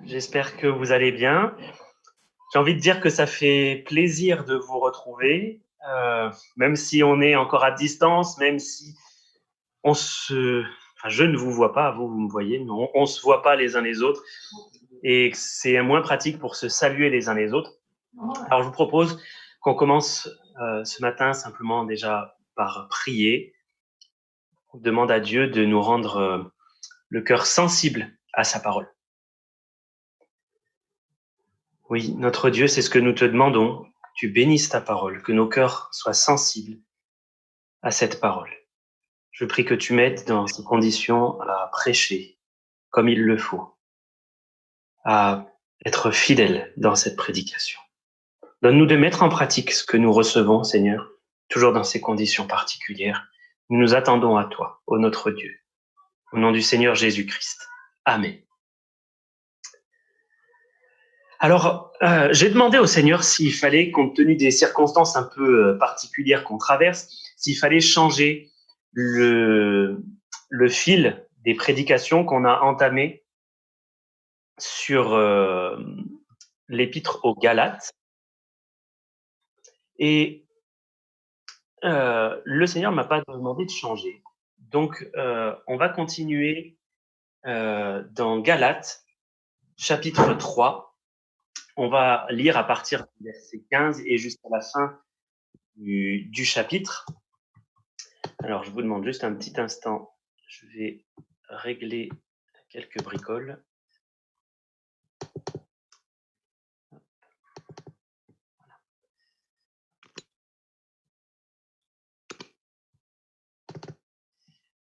J'espère que vous allez bien. J'ai envie de dire que ça fait plaisir de vous retrouver, même si on est encore à distance, même si on se... Enfin, je ne vous vois pas, vous me voyez, mais on se voit pas les uns les autres et c'est moins pratique pour se saluer les uns les autres. Alors, je vous propose qu'on commence ce matin simplement déjà par prier. On demande à Dieu de nous rendre le cœur sensible à sa parole. Oui, notre Dieu, c'est ce que nous te demandons. Tu bénisses ta parole, que nos cœurs soient sensibles à cette parole. Je prie que tu m'aides dans ces conditions à prêcher comme il le faut, à être fidèle dans cette prédication. Donne-nous de mettre en pratique ce que nous recevons, Seigneur, toujours dans ces conditions particulières. Nous nous attendons à toi, ô notre Dieu. Au nom du Seigneur Jésus-Christ. Amen. Alors, j'ai demandé au Seigneur s'il fallait, compte tenu des circonstances un peu particulières qu'on traverse, s'il fallait changer le fil des prédications qu'on a entamées sur l'épître aux Galates. Et le Seigneur ne m'a pas demandé de changer. Donc, on va continuer dans Galates, chapitre 3. On va lire à partir du verset 15 et jusqu'à la fin du chapitre. Alors, je vous demande juste un petit instant. Je vais régler quelques bricoles.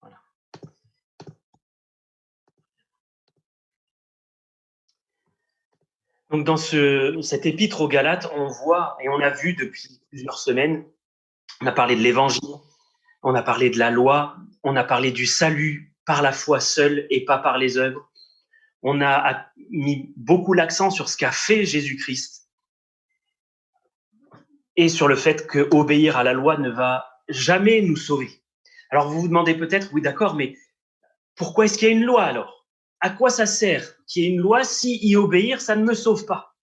Voilà. Donc, dans cet épître aux Galates, on voit et on a vu depuis plusieurs semaines, on a parlé de l'évangile, on a parlé de la loi, on a parlé du salut par la foi seule et pas par les œuvres. On a mis beaucoup l'accent sur ce qu'a fait Jésus-Christ et sur le fait qu'obéir à la loi ne va jamais nous sauver. Alors vous vous demandez peut-être, oui d'accord, mais pourquoi est-ce qu'il y a une loi alors? À quoi ça sert qu'il y ait une loi si y obéir, ça ne me sauve pas?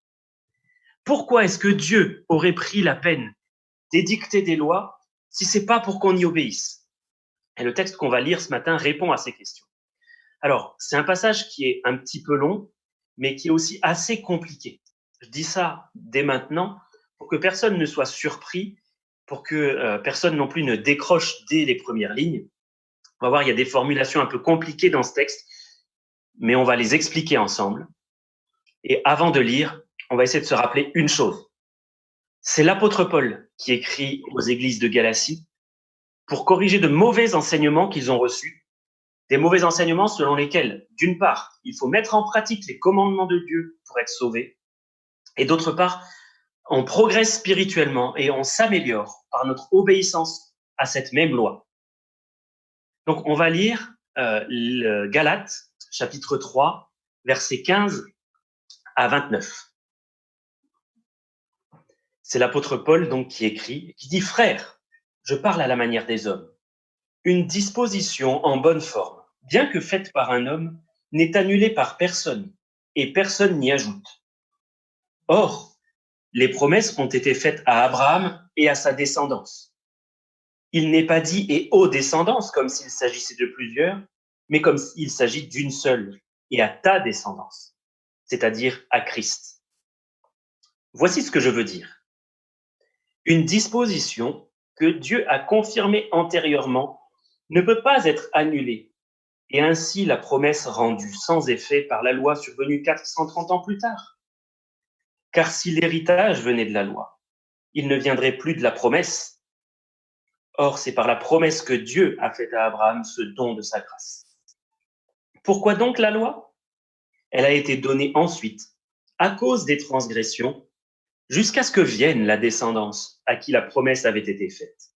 Pourquoi est-ce que Dieu aurait pris la peine d'édicter des lois si c'est pas pour qu'on y obéisse? Et le texte qu'on va lire ce matin répond à ces questions. Alors, c'est un passage qui est un petit peu long, mais qui est aussi assez compliqué. Je dis ça dès maintenant pour que personne ne soit surpris, pour que personne non plus ne décroche dès les premières lignes. On va voir, il y a des formulations un peu compliquées dans ce texte, mais on va les expliquer ensemble. Et avant de lire, on va essayer de se rappeler une chose. C'est l'apôtre Paul qui écrit aux églises de Galatie pour corriger de mauvais enseignements qu'ils ont reçus, des mauvais enseignements selon lesquels, d'une part, il faut mettre en pratique les commandements de Dieu pour être sauvé, et d'autre part, on progresse spirituellement et on s'améliore par notre obéissance à cette même loi. Donc, on va lire le Galates, chapitre 3, versets 15 à 29. C'est l'apôtre Paul donc qui écrit, qui dit « Frères, je parle à la manière des hommes. Une disposition en bonne forme, bien que faite par un homme, n'est annulée par personne, et personne n'y ajoute. Or, les promesses ont été faites à Abraham et à sa descendance. Il n'est pas dit « et aux descendances » comme s'il s'agissait de plusieurs, mais comme s'il s'agit d'une seule, et à ta descendance, c'est-à-dire à Christ. Voici ce que je veux dire. Une disposition que Dieu a confirmée antérieurement ne peut pas être annulée, et ainsi la promesse rendue sans effet par la loi survenue 430 ans plus tard. Car si l'héritage venait de la loi, il ne viendrait plus de la promesse. Or, c'est par la promesse que Dieu a fait à Abraham ce don de sa grâce. Pourquoi donc la loi? Elle a été donnée ensuite, à cause des transgressions, jusqu'à ce que vienne la descendance à qui la promesse avait été faite.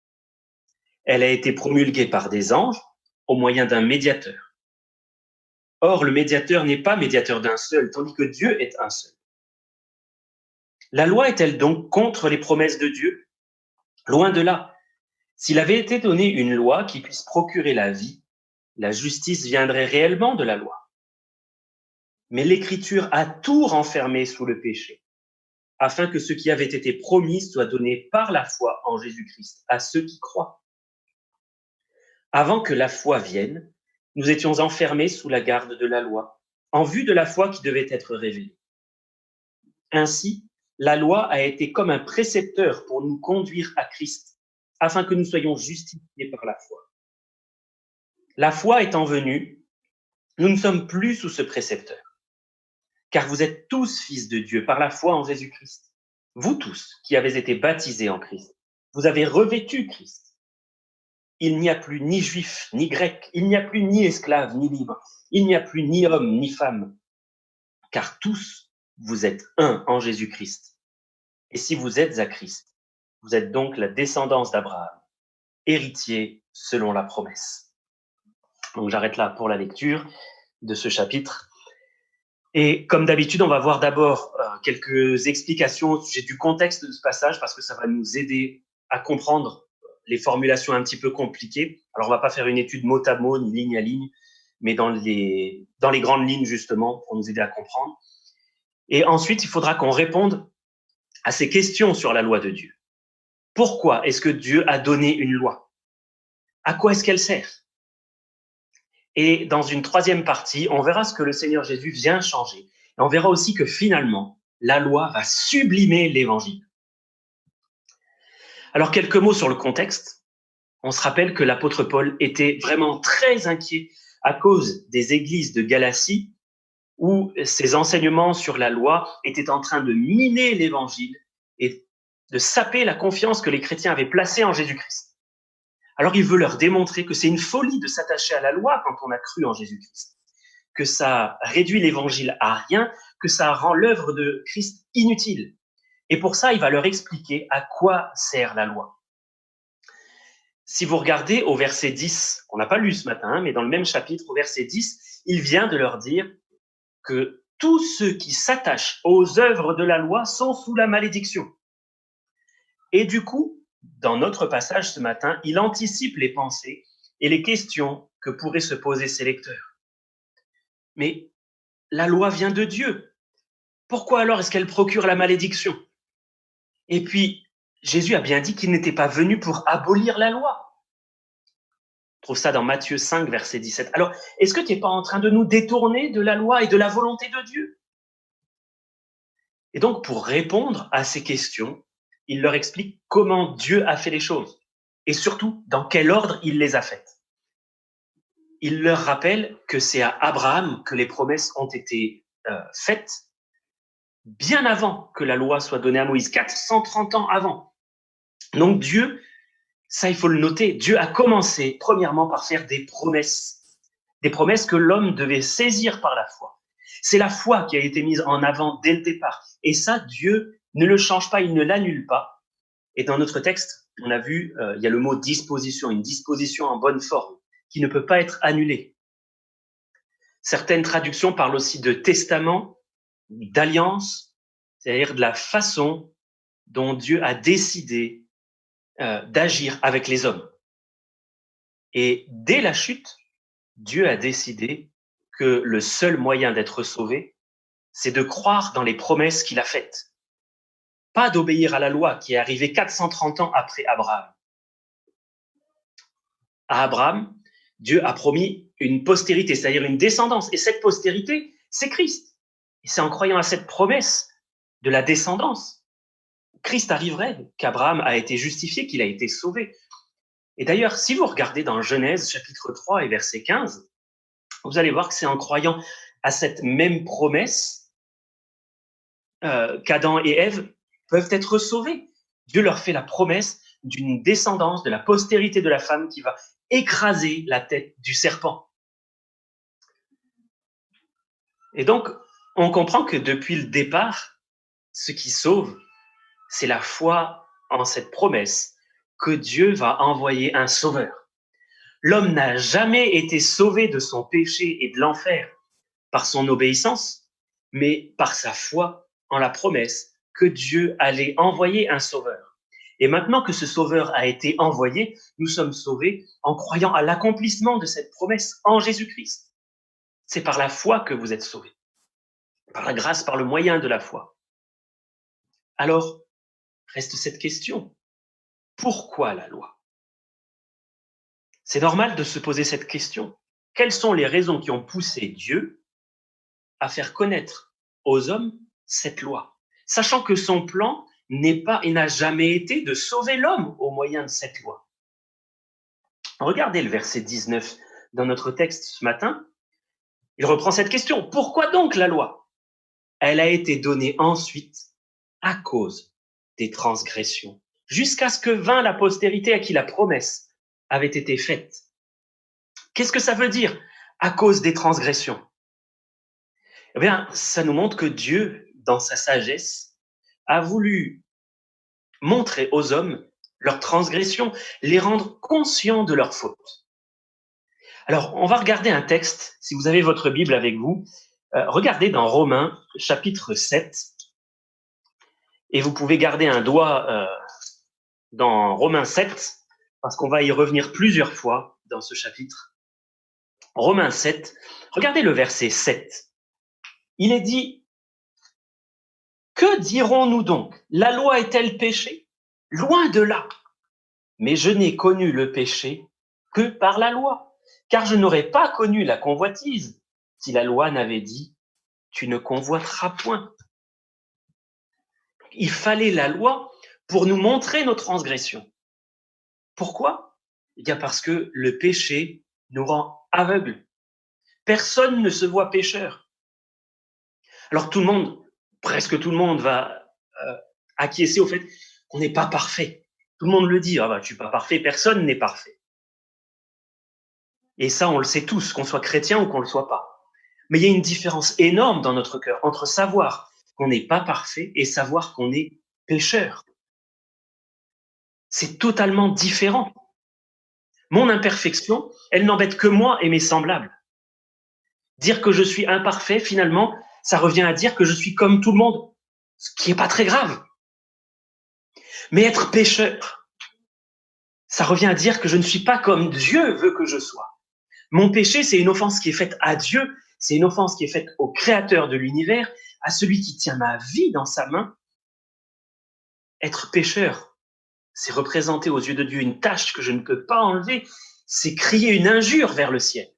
Elle a été promulguée par des anges au moyen d'un médiateur. Or, le médiateur n'est pas médiateur d'un seul, tandis que Dieu est un seul. La loi est-elle donc contre les promesses de Dieu? Loin de là. S'il avait été donné une loi qui puisse procurer la vie, la justice viendrait réellement de la loi. Mais l'Écriture a tout renfermé sous le péché, afin que ce qui avait été promis soit donné par la foi en Jésus-Christ à ceux qui croient. Avant que la foi vienne, nous étions enfermés sous la garde de la loi, en vue de la foi qui devait être révélée. Ainsi, la loi a été comme un précepteur pour nous conduire à Christ, afin que nous soyons justifiés par la foi. La foi étant venue, nous ne sommes plus sous ce précepteur, car vous êtes tous fils de Dieu par la foi en Jésus-Christ. Vous tous qui avez été baptisés en Christ, vous avez revêtu Christ. Il n'y a plus ni juif, ni grec, il n'y a plus ni esclave, ni libre, il n'y a plus ni homme, ni femme, car tous, vous êtes un en Jésus-Christ. Et si vous êtes à Christ, vous êtes donc la descendance d'Abraham, héritier selon la promesse. Donc j'arrête là pour la lecture de ce chapitre. Et comme d'habitude, on va voir d'abord quelques explications au sujet du contexte de ce passage, parce que ça va nous aider à comprendre les formulations un petit peu compliquées. Alors, on va pas faire une étude mot à mot, ni ligne à ligne, mais dans les grandes lignes, justement, pour nous aider à comprendre. Et ensuite, il faudra qu'on réponde à ces questions sur la loi de Dieu. Pourquoi est-ce que Dieu a donné une loi? À quoi est-ce qu'elle sert? Et dans une troisième partie, on verra ce que le Seigneur Jésus vient changer. Et on verra aussi que finalement, la loi va sublimer l'évangile. Alors, quelques mots sur le contexte. On se rappelle que l'apôtre Paul était vraiment très inquiet à cause des églises de Galatie, où ses enseignements sur la loi étaient en train de miner l'évangile et de saper la confiance que les chrétiens avaient placée en Jésus-Christ. Alors il veut leur démontrer que c'est une folie de s'attacher à la loi quand on a cru en Jésus-Christ, que ça réduit l'évangile à rien, que ça rend l'œuvre de Christ inutile. Et pour ça, il va leur expliquer à quoi sert la loi. Si vous regardez au verset 10, qu'on n'a pas lu ce matin, mais dans le même chapitre, au verset 10, il vient de leur dire que tous ceux qui s'attachent aux œuvres de la loi sont sous la malédiction. Et du coup, dans notre passage ce matin, il anticipe les pensées et les questions que pourraient se poser ses lecteurs. Mais la loi vient de Dieu. Pourquoi alors est-ce qu'elle procure la malédiction? Et puis, Jésus a bien dit qu'il n'était pas venu pour abolir la loi. On trouve ça dans Matthieu 5, verset 17. Alors, est-ce que tu n'es pas en train de nous détourner de la loi et de la volonté de Dieu? Et donc, pour répondre à ces questions, il leur explique comment Dieu a fait les choses et surtout dans quel ordre il les a faites. Il leur rappelle que c'est à Abraham que les promesses ont été faites bien avant que la loi soit donnée à Moïse, 430 ans avant. Donc Dieu, ça il faut le noter, Dieu a commencé premièrement par faire des promesses que l'homme devait saisir par la foi. C'est la foi qui a été mise en avant dès le départ. Et ça, Dieu ne le change pas, il ne l'annule pas. Et dans notre texte, on a vu, il y a le mot disposition, une disposition en bonne forme, qui ne peut pas être annulée. Certaines traductions parlent aussi de testament, d'alliance, c'est-à-dire de la façon dont Dieu a décidé d'agir avec les hommes. Et dès la chute, Dieu a décidé que le seul moyen d'être sauvé, c'est de croire dans les promesses qu'il a faites. Pas d'obéir à la loi qui est arrivée 430 ans après Abraham. À Abraham, Dieu a promis une postérité, c'est-à-dire une descendance. Et cette postérité, c'est Christ. Et c'est en croyant à cette promesse de la descendance, Christ arriverait, qu'Abraham a été justifié, qu'il a été sauvé. Et d'ailleurs, si vous regardez dans Genèse chapitre 3 et verset 15, vous allez voir que c'est en croyant à cette même promesse qu'Adam et Ève peuvent être sauvés. Dieu leur fait la promesse d'une descendance, de la postérité de la femme qui va écraser la tête du serpent. Et donc, on comprend que depuis le départ, ce qui sauve, c'est la foi en cette promesse que Dieu va envoyer un sauveur. L'homme n'a jamais été sauvé de son péché et de l'enfer par son obéissance, mais par sa foi en la promesse que Dieu allait envoyer un sauveur. Et maintenant que ce sauveur a été envoyé, nous sommes sauvés en croyant à l'accomplissement de cette promesse en Jésus-Christ. C'est par la foi que vous êtes sauvés. par la grâce, par le moyen de la foi. Alors, reste cette question. Pourquoi la loi? C'est normal de se poser cette question. Quelles sont les raisons qui ont poussé Dieu à faire connaître aux hommes cette loi, sachant que son plan n'est pas et n'a jamais été de sauver l'homme au moyen de cette loi? Regardez le verset 19 dans notre texte ce matin. Il reprend cette question. Pourquoi donc la loi? Elle a été donnée ensuite à cause des transgressions, jusqu'à ce que vint la postérité à qui la promesse avait été faite. Qu'est-ce que ça veut dire, à cause des transgressions? Eh bien, ça nous montre que Dieu, dans sa sagesse, a voulu montrer aux hommes leurs transgressions, les rendre conscients de leurs fautes. Alors, on va regarder un texte, si vous avez votre Bible avec vous, regardez dans Romains, chapitre 7, et vous pouvez garder un doigt dans Romains 7, parce qu'on va y revenir plusieurs fois dans ce chapitre. Romains 7, regardez le verset 7. Il est dit, « Que dirons-nous donc? La loi est-elle péché? Loin de là. Mais je n'ai connu le péché que par la loi, car je n'aurais pas connu la convoitise si la loi n'avait dit, tu ne convoiteras point. » Il fallait la loi pour nous montrer nos transgressions. Pourquoi? Eh bien parce que le péché nous rend aveugles. Personne ne se voit pécheur. Alors tout le monde, presque tout le monde va acquiescer au fait qu'on n'est pas parfait. Tout le monde le dit, ah bah, je suis pas parfait, personne n'est parfait. Et ça, on le sait tous, qu'on soit chrétien ou qu'on le soit pas. Mais il y a une différence énorme dans notre cœur entre savoir qu'on n'est pas parfait et savoir qu'on est pécheur. C'est totalement différent. Mon imperfection, elle n'embête que moi et mes semblables. Dire que je suis imparfait, finalement, ça revient à dire que je suis comme tout le monde, ce qui n'est pas très grave. Mais être pécheur, ça revient à dire que je ne suis pas comme Dieu veut que je sois. Mon péché, c'est une offense qui est faite à Dieu, c'est une offense qui est faite au Créateur de l'univers, à celui qui tient ma vie dans sa main. Être pécheur, c'est représenter aux yeux de Dieu une tâche que je ne peux pas enlever, c'est crier une injure vers le ciel.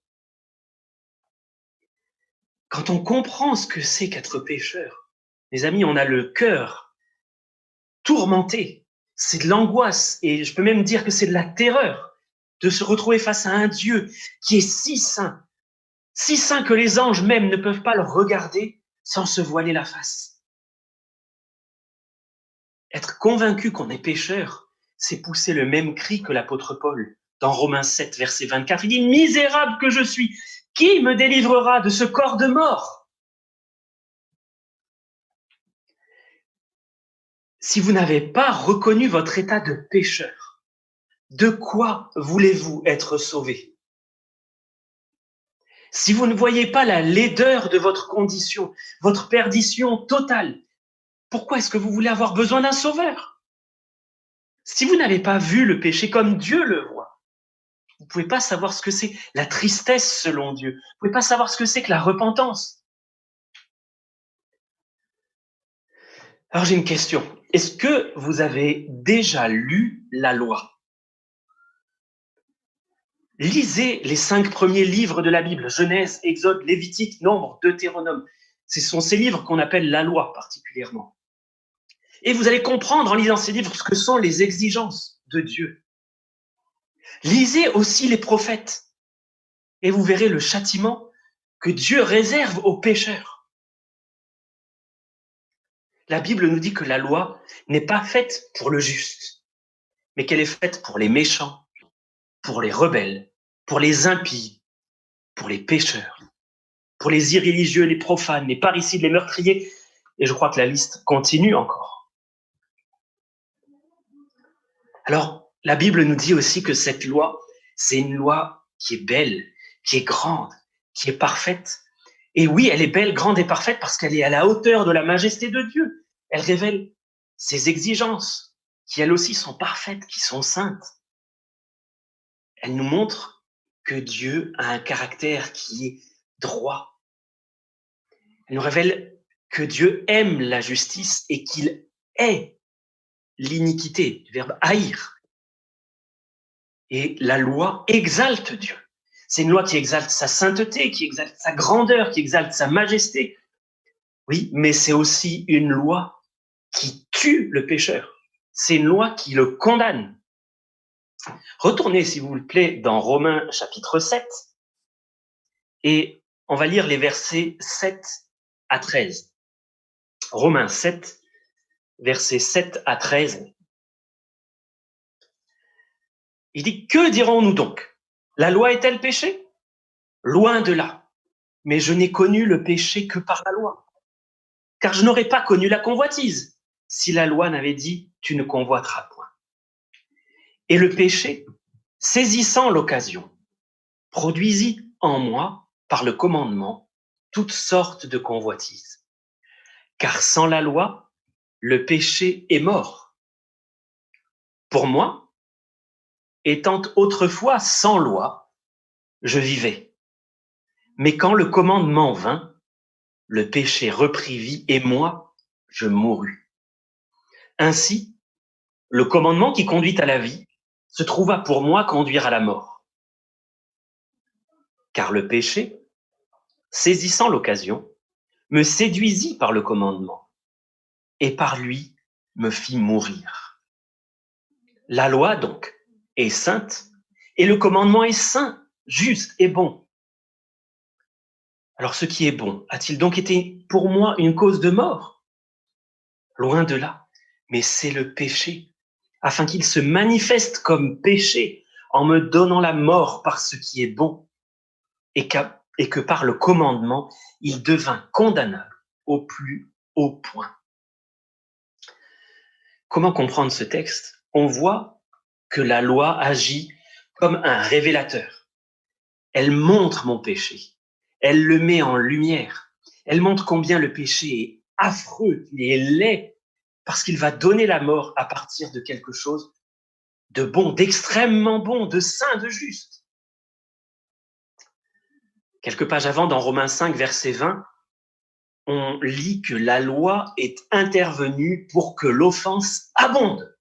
Quand on comprend ce que c'est qu'être pécheur, mes amis, on a le cœur tourmenté. C'est de l'angoisse et je peux même dire que c'est de la terreur de se retrouver face à un Dieu qui est si saint que les anges même ne peuvent pas le regarder sans se voiler la face. Être convaincu qu'on est pécheur, c'est pousser le même cri que l'apôtre Paul dans Romains 7, verset 24. Il dit « Misérable que je suis, qui me délivrera de ce corps de mort ?» Si vous n'avez pas reconnu votre état de pécheur, de quoi voulez-vous être sauvé? Si vous ne voyez pas la laideur de votre condition, votre perdition totale, pourquoi est-ce que vous voulez avoir besoin d'un sauveur? Si vous n'avez pas vu le péché comme Dieu le voit, vous ne pouvez pas savoir ce que c'est la tristesse selon Dieu. Vous ne pouvez pas savoir ce que c'est que la repentance. Alors j'ai une question. Est-ce que vous avez déjà lu la loi? Lisez les 5 premiers livres de la Bible, Genèse, Exode, Lévitique, Nombre, Deutéronome. Ce sont ces livres qu'on appelle la loi particulièrement. Et vous allez comprendre en lisant ces livres ce que sont les exigences de Dieu. Lisez aussi les prophètes et vous verrez le châtiment que Dieu réserve aux pécheurs. La Bible nous dit que la loi n'est pas faite pour le juste, mais qu'elle est faite pour les méchants, pour les rebelles, pour les impies, pour les pécheurs, pour les irréligieux, les profanes, les parricides, les meurtriers, et je crois que la liste continue encore. Alors, la Bible nous dit aussi que cette loi, c'est une loi qui est belle, qui est grande, qui est parfaite. Et oui, elle est belle, grande et parfaite parce qu'elle est à la hauteur de la majesté de Dieu. Elle révèle ses exigences, qui elles aussi sont parfaites, qui sont saintes. Elle nous montre que Dieu a un caractère qui est droit. Elle nous révèle que Dieu aime la justice et qu'il hait l'iniquité, du verbe haïr. Et la loi exalte Dieu. C'est une loi qui exalte sa sainteté, qui exalte sa grandeur, qui exalte sa majesté. Oui, mais c'est aussi une loi qui tue le pécheur. C'est une loi qui le condamne. Retournez, s'il vous plaît, dans Romains chapitre 7, et on va lire les versets 7 à 13. Romains 7, versets 7 à 13. Il dit, que dirons-nous donc? La loi est-elle péché? Loin de là. Mais je n'ai connu le péché que par la loi. Car je n'aurais pas connu la convoitise si la loi n'avait dit, tu ne convoiteras point. Et le péché, saisissant l'occasion, produisit en moi, par le commandement, toutes sortes de convoitises. Car sans la loi, le péché est mort. Pour moi, étant autrefois sans loi, je vivais. Mais quand le commandement vint, le péché reprit vie et moi, je mourus. Ainsi, le commandement qui conduit à la vie se trouva pour moi conduire à la mort. Car le péché, saisissant l'occasion, me séduisit par le commandement et par lui me fit mourir. La loi, donc, est sainte et le commandement est saint, juste et bon. Alors ce qui est bon a-t-il donc été pour moi une cause de mort? Loin de là, mais c'est le péché, afin qu'il se manifeste comme péché en me donnant la mort par ce qui est bon, et que par le commandement, il devint condamnable au plus haut point. Comment comprendre ce texte? On voit que la loi agit comme un révélateur. Elle montre mon péché. Elle le met en lumière. Elle montre combien le péché est affreux, qu'il est laid, parce qu'il va donner la mort à partir de quelque chose de bon, d'extrêmement bon, de saint, de juste. Quelques pages avant, dans Romains 5, verset 20, on lit que la loi est intervenue pour que l'offense abonde.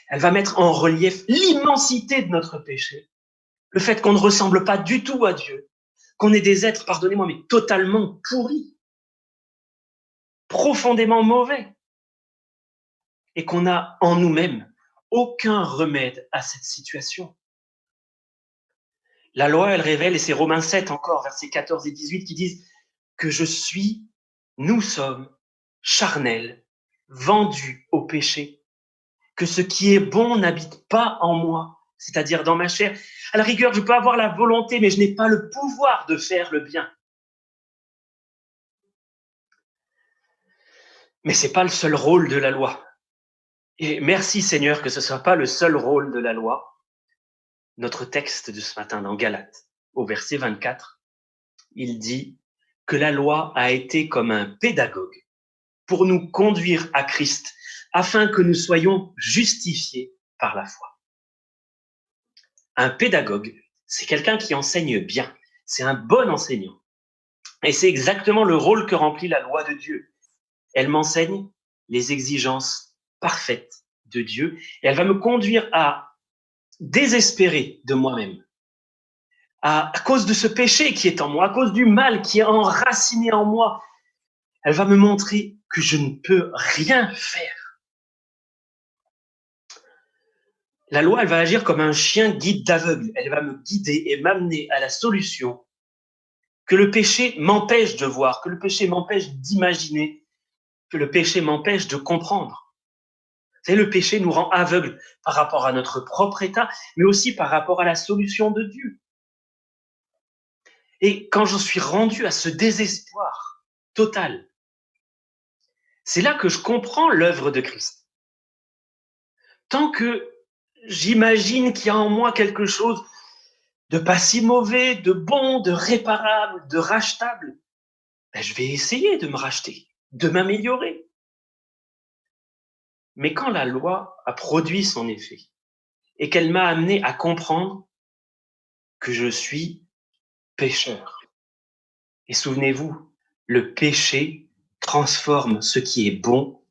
Elle va mettre en relief l'immensité de notre péché, le fait qu'on ne ressemble pas du tout à Dieu, qu'on est des êtres, pardonnez-moi, mais totalement pourris, profondément mauvais, et qu'on n'a en nous-mêmes aucun remède à cette situation. La loi, elle révèle, et c'est Romains 7 encore, versets 14 et 18, qui disent que nous sommes charnels, vendus au péché, que ce qui est bon n'habite pas en moi, c'est-à-dire dans ma chair. À la rigueur, je peux avoir la volonté, mais je n'ai pas le pouvoir de faire le bien. Mais c'est pas le seul rôle de la loi. Et merci Seigneur que ce soit pas le seul rôle de la loi. Notre texte de ce matin dans Galates, au verset 24, il dit que la loi a été comme un pédagogue pour nous conduire à Christ, afin que nous soyons justifiés par la foi. Un pédagogue, c'est quelqu'un qui enseigne bien, c'est un bon enseignant. Et c'est exactement le rôle que remplit la loi de Dieu. Elle m'enseigne les exigences parfaites de Dieu et elle va me conduire à désespérer de moi-même, à cause de ce péché qui est en moi, à cause du mal qui est enraciné en moi. Elle va me montrer que je ne peux rien faire. La loi, elle va agir comme un chien guide d'aveugle. Elle va me guider et m'amener à la solution que le péché m'empêche de voir, que le péché m'empêche d'imaginer, que le péché m'empêche de comprendre. Vous savez, le péché nous rend aveugles par rapport à notre propre état, mais aussi par rapport à la solution de Dieu. Et quand je suis rendu à ce désespoir total, c'est là que je comprends l'œuvre de Christ. Tant que j'imagine qu'il y a en moi quelque chose de pas si mauvais, de bon, de réparable, de rachetable, ben je vais essayer de me racheter, de m'améliorer. Mais quand la loi a produit son effet et qu'elle m'a amené à comprendre que je suis pécheur. Et souvenez-vous, le péché transforme ce qui est bon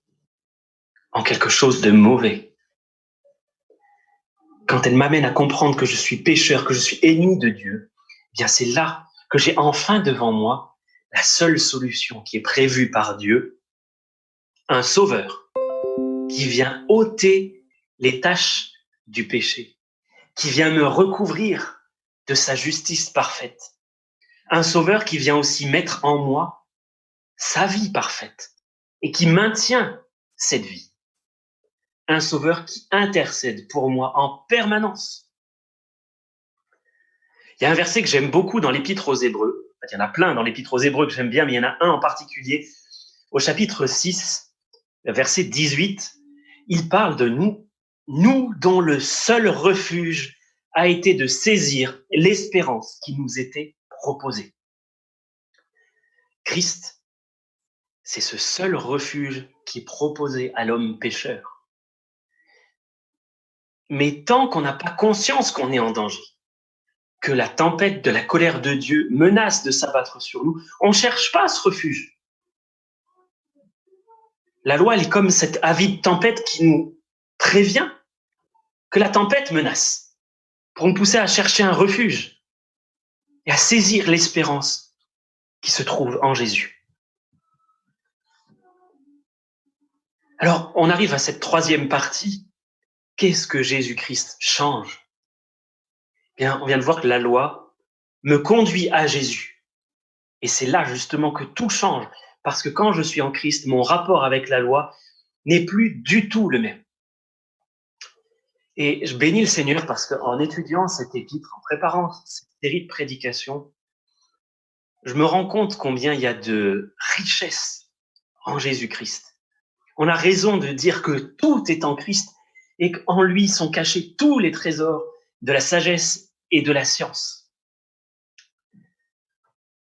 en quelque chose de mauvais. Quand elle m'amène à comprendre que je suis pécheur, que je suis ennemi de Dieu, eh bien c'est là que j'ai enfin devant moi la seule solution qui est prévue par Dieu, un sauveur qui vient ôter les taches du péché, qui vient me recouvrir de sa justice parfaite. Un sauveur qui vient aussi mettre en moi sa vie parfaite et qui maintient cette vie. Un sauveur qui intercède pour moi en permanence. Il y a un verset que j'aime beaucoup dans l'Épître aux Hébreux. Il y en a plein dans l'Épître aux Hébreux que j'aime bien, mais il y en a un en particulier. Au chapitre 6, verset 18, il parle de nous, nous dont le seul refuge a été de saisir l'espérance qui nous était proposée. Christ, c'est ce seul refuge qui est proposé à l'homme pécheur. Mais tant qu'on n'a pas conscience qu'on est en danger, que la tempête de la colère de Dieu menace de s'abattre sur nous, on ne cherche pas ce refuge. La loi, elle est comme cette avide tempête qui nous prévient que la tempête menace, pour nous pousser à chercher un refuge et à saisir l'espérance qui se trouve en Jésus. Alors, on arrive à cette troisième partie. Qu'est-ce que Jésus-Christ change ? Bien, on vient de voir que la loi me conduit à Jésus. Et c'est là justement que tout change. Parce que quand je suis en Christ, mon rapport avec la loi n'est plus du tout le même. Et je bénis le Seigneur parce qu'en étudiant cet épître, en préparant cette série de prédications, je me rends compte combien il y a de richesse en Jésus-Christ. On a raison de dire que tout est en Christ et qu'en lui sont cachés tous les trésors de la sagesse et de la science.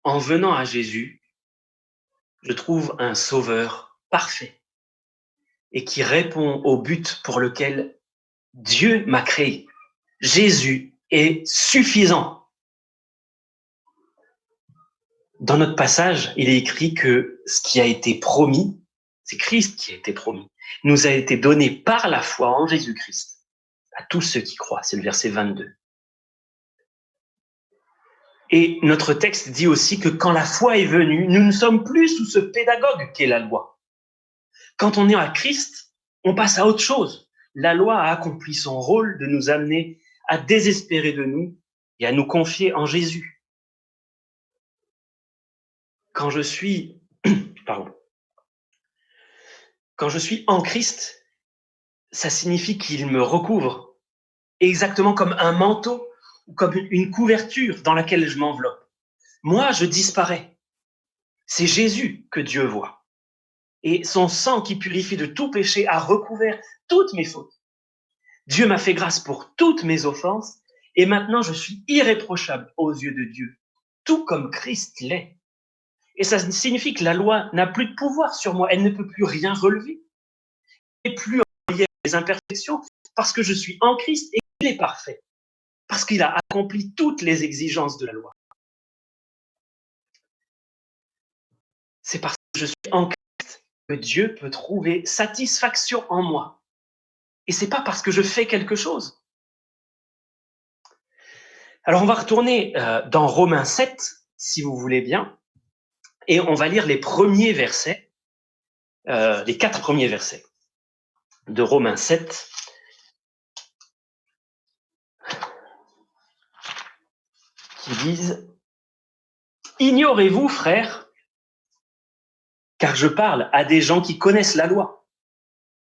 En venant à Jésus, je trouve un sauveur parfait et qui répond au but pour lequel Dieu m'a créé. Jésus est suffisant. Dans notre passage, il est écrit que ce qui a été promis, c'est Christ qui a été promis, nous a été donné par la foi en Jésus-Christ à tous ceux qui croient. C'est le verset 22. Et notre texte dit aussi que quand la foi est venue, nous ne sommes plus sous ce pédagogue qu'est la loi. Quand on est à Christ, on passe à autre chose. La loi a accompli son rôle de nous amener à désespérer de nous et à nous confier en Jésus. Quand je suis en Christ, ça signifie qu'il me recouvre exactement comme un manteau ou comme une couverture dans laquelle je m'enveloppe. Moi, je disparais. C'est Jésus que Dieu voit. Et son sang qui purifie de tout péché a recouvert toutes mes fautes. Dieu m'a fait grâce pour toutes mes offenses et maintenant je suis irréprochable aux yeux de Dieu, tout comme Christ l'est. Et ça signifie que la loi n'a plus de pouvoir sur moi, elle ne peut plus rien relever. Elle n'est plus en lien avec les imperfections parce que je suis en Christ et qu'il est parfait, parce qu'il a accompli toutes les exigences de la loi. C'est parce que je suis en Christ que Dieu peut trouver satisfaction en moi. Et c'est pas parce que je fais quelque chose. Alors on va retourner dans Romains 7, si vous voulez bien, et on va lire les premiers versets, les 4 premiers versets de Romains 7. Qui disent « Ignorez-vous, frères, car je parle à des gens qui connaissent la loi,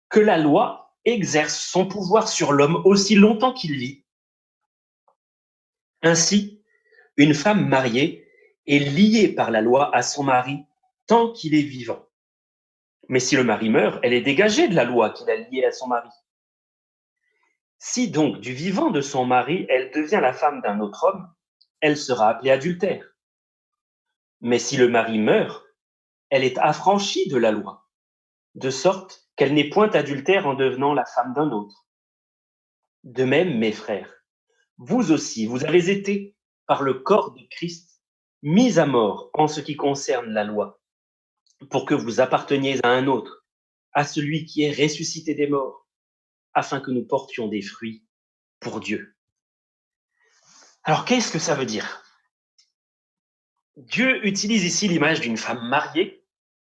que la loi exerce son pouvoir sur l'homme aussi longtemps qu'il vit. Ainsi, une femme mariée est liée par la loi à son mari tant qu'il est vivant. Mais si le mari meurt, elle est dégagée de la loi qu'il a liée à son mari. Si donc du vivant de son mari, elle devient la femme d'un autre homme, elle sera appelée adultère. Mais si le mari meurt, elle est affranchie de la loi, de sorte qu'elle n'est point adultère en devenant la femme d'un autre. De même, mes frères, vous aussi, vous avez été, par le corps de Christ, mis à mort en ce qui concerne la loi, pour que vous apparteniez à un autre, à celui qui est ressuscité des morts, afin que nous portions des fruits pour Dieu. Alors, qu'est-ce que ça veut dire? Dieu utilise ici l'image d'une femme mariée,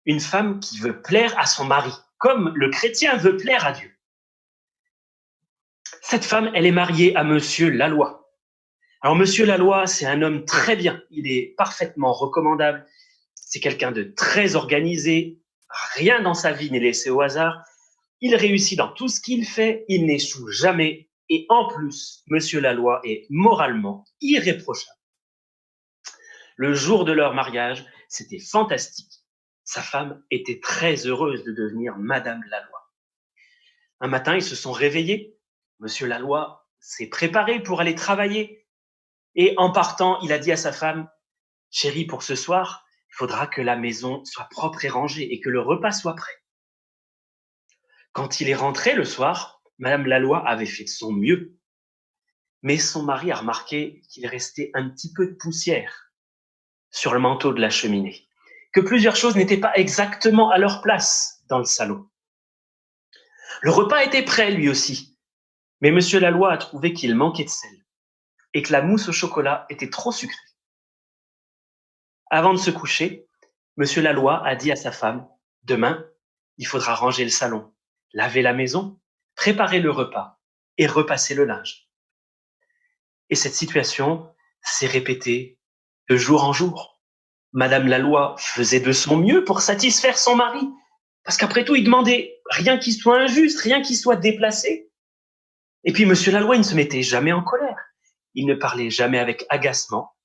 une femme qui veut plaire à son mari, comme le chrétien veut plaire à Dieu. Cette femme, elle est mariée à Monsieur Laloy. Alors, Monsieur Laloy, c'est un homme très bien, il est parfaitement recommandable, c'est quelqu'un de très organisé, rien dans sa vie n'est laissé au hasard, il réussit dans tout ce qu'il fait, il n'échoue jamais, et en plus, Monsieur Laloy est moralement irréprochable. Le jour de leur mariage, c'était fantastique. Sa femme était très heureuse de devenir Madame Laloy. Un matin, ils se sont réveillés. Monsieur Laloy s'est préparé pour aller travailler. Et en partant, il a dit à sa femme, « Chérie, pour ce soir, il faudra que la maison soit propre et rangée et que le repas soit prêt. » Quand il est rentré le soir, Madame Laloy avait fait de son mieux. Mais son mari a remarqué qu'il restait un petit peu de poussière sur le manteau de la cheminée, que plusieurs choses n'étaient pas exactement à leur place dans le salon. Le repas était prêt lui aussi, mais Monsieur Laloy a trouvé qu'il manquait de sel et que la mousse au chocolat était trop sucrée. Avant de se coucher, Monsieur Laloy a dit à sa femme, « Demain, il faudra ranger le salon, laver la maison, préparer le repas et repasser le linge. » Et cette situation s'est répétée de jour en jour. Madame Laloy faisait de son mieux pour satisfaire son mari, parce qu'après tout, il demandait rien qui soit injuste, rien qui soit déplacé. Et puis Monsieur Laloy ne se mettait jamais en colère, il ne parlait jamais avec agacement,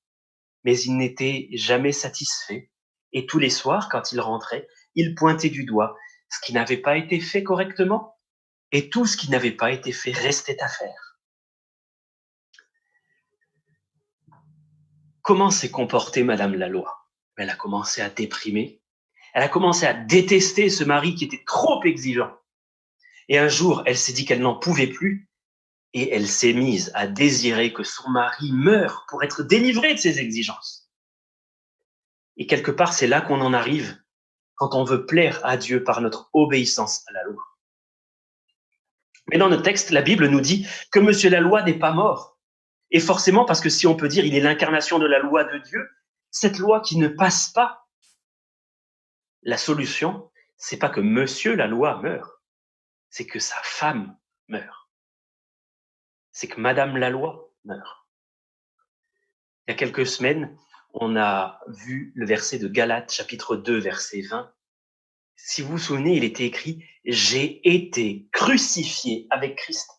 mais il n'était jamais satisfait. Et tous les soirs, quand il rentrait, il pointait du doigt ce qui n'avait pas été fait correctement, et tout ce qui n'avait pas été fait restait à faire. Comment s'est comportée Madame Laloy? Elle a commencé à déprimer. Elle a commencé à détester ce mari qui était trop exigeant. Et un jour, elle s'est dit qu'elle n'en pouvait plus et elle s'est mise à désirer que son mari meure pour être délivrée de ses exigences. Et quelque part, c'est là qu'on en arrive quand on veut plaire à Dieu par notre obéissance à la loi. Mais dans notre texte, la Bible nous dit que Monsieur Laloy n'est pas mort. Et forcément, parce que si on peut dire il est l'incarnation de la loi de Dieu, cette loi qui ne passe pas, la solution, c'est pas que Monsieur Laloy meure, c'est que sa femme meurt. C'est que Madame Laloy meurt. Il y a quelques semaines, on a vu le verset de Galates, chapitre 2, verset 20. Si vous vous souvenez, il était écrit « J'ai été crucifié avec Christ ».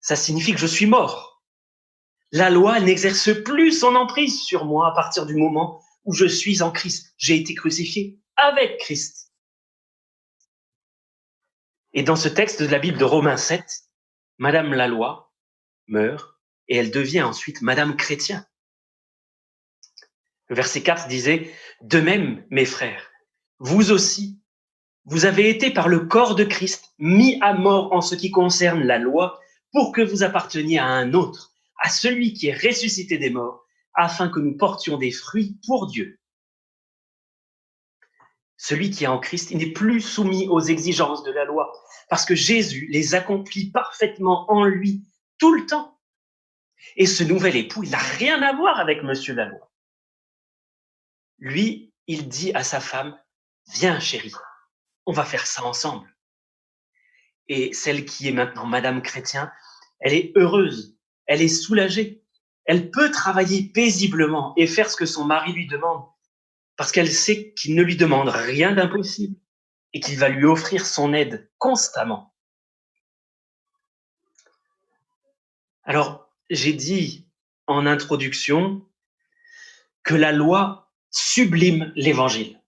Ça signifie que je suis mort. La loi n'exerce plus son emprise sur moi à partir du moment où je suis en Christ. J'ai été crucifié avec Christ. Et dans ce texte de la Bible de Romains 7, Madame Laloy meurt et elle devient ensuite Madame Chrétien. Le verset 4 disait « De même, mes frères, vous aussi, vous avez été par le corps de Christ mis à mort en ce qui concerne la loi pour que vous apparteniez à un autre, à celui qui est ressuscité des morts, afin que nous portions des fruits pour Dieu. » Celui qui est en Christ, il n'est plus soumis aux exigences de la loi, parce que Jésus les accomplit parfaitement en lui tout le temps. Et ce nouvel époux, il n'a rien à voir avec Monsieur Laloy. Lui, il dit à sa femme, « Viens chérie, on va faire ça ensemble. » Et celle qui est maintenant Madame Chrétien, elle est heureuse, elle est soulagée. Elle peut travailler paisiblement et faire ce que son mari lui demande, parce qu'elle sait qu'il ne lui demande rien d'impossible et qu'il va lui offrir son aide constamment. Alors, j'ai dit en introduction que la loi sublime l'évangile.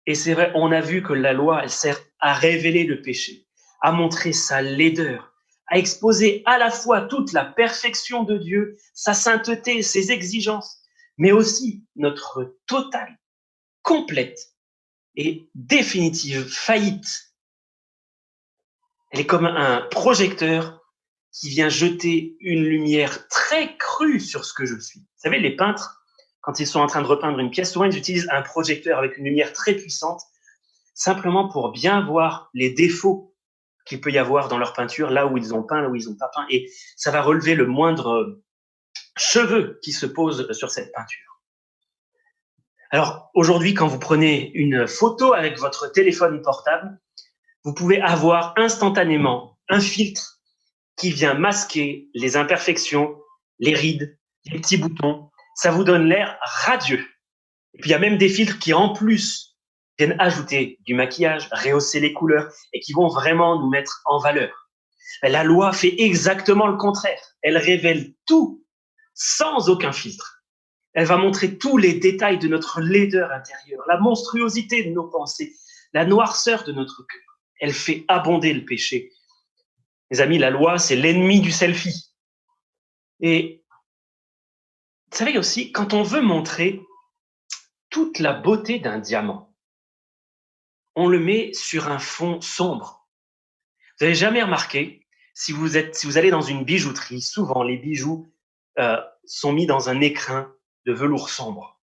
Et c'est vrai, on a vu que la loi, elle sert à révéler le péché, à montrer sa laideur, à exposer à la fois toute la perfection de Dieu, sa sainteté, ses exigences, mais aussi notre totale, complète et définitive faillite. Elle est comme un projecteur qui vient jeter une lumière très crue sur ce que je suis. Vous savez, les peintres, quand ils sont en train de repeindre une pièce, souvent ils utilisent un projecteur avec une lumière très puissante simplement pour bien voir les défauts qu'il peut y avoir dans leur peinture, là où ils ont peint, là où ils n'ont pas peint, et ça va relever le moindre cheveu qui se pose sur cette peinture. Alors aujourd'hui, quand vous prenez une photo avec votre téléphone portable, vous pouvez avoir instantanément un filtre qui vient masquer les imperfections, les rides, les petits boutons. Ça vous donne l'air radieux. Et puis il y a même des filtres qui, en plus, viennent ajouter du maquillage, rehausser les couleurs et qui vont vraiment nous mettre en valeur. La loi fait exactement le contraire. Elle révèle tout sans aucun filtre. Elle va montrer tous les détails de notre laideur intérieure, la monstruosité de nos pensées, la noirceur de notre cœur. Elle fait abonder le péché. Mes amis, la loi, c'est l'ennemi du selfie. Et vous savez aussi, quand on veut montrer toute la beauté d'un diamant, on le met sur un fond sombre. Vous n'avez jamais remarqué, si vous allez dans une bijouterie, souvent les bijoux sont mis dans un écrin de velours sombre.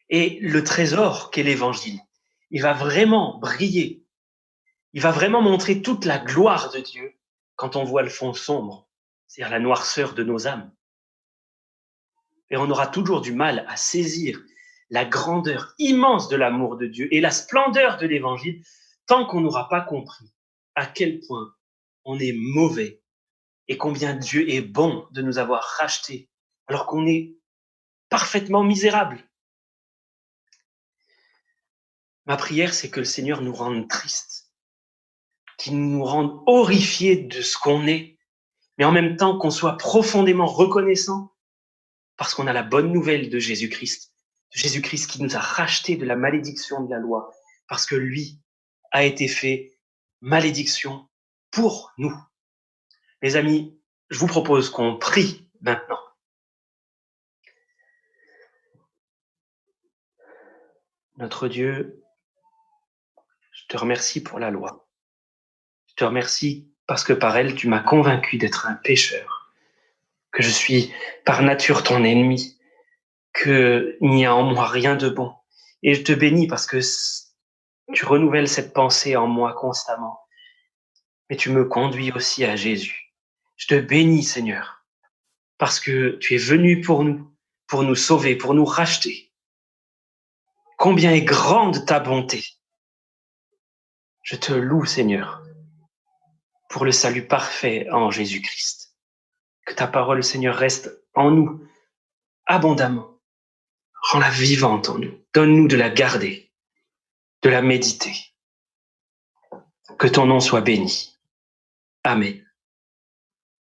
Et le trésor qu'est l'évangile, il va vraiment briller. Il va vraiment montrer toute la gloire de Dieu quand on voit le fond sombre, c'est-à-dire la noirceur de nos âmes. Et on aura toujours du mal à saisir la grandeur immense de l'amour de Dieu et la splendeur de l'évangile tant qu'on n'aura pas compris à quel point on est mauvais et combien Dieu est bon de nous avoir rachetés alors qu'on est parfaitement misérable. Ma prière, c'est que le Seigneur nous rende tristes, qu'il nous rende horrifiés de ce qu'on est, mais en même temps qu'on soit profondément reconnaissant parce qu'on a la bonne nouvelle de Jésus-Christ qui nous a rachetés de la malédiction de la loi, parce que lui a été fait malédiction pour nous. Mes amis, je vous propose qu'on prie maintenant. Notre Dieu, je te remercie pour la loi. Je te remercie parce que par elle, tu m'as convaincu d'être un pécheur, que je suis par nature ton ennemi, qu'il n'y a en moi rien de bon. Et je te bénis parce que tu renouvelles cette pensée en moi constamment. Mais tu me conduis aussi à Jésus. Je te bénis, Seigneur, parce que tu es venu pour nous sauver, pour nous racheter. Combien est grande ta bonté. Je te loue, Seigneur, pour le salut parfait en Jésus-Christ. Que ta parole, Seigneur, reste en nous abondamment. Rends-la vivante en nous. Donne-nous de la garder, de la méditer. Que ton nom soit béni. Amen.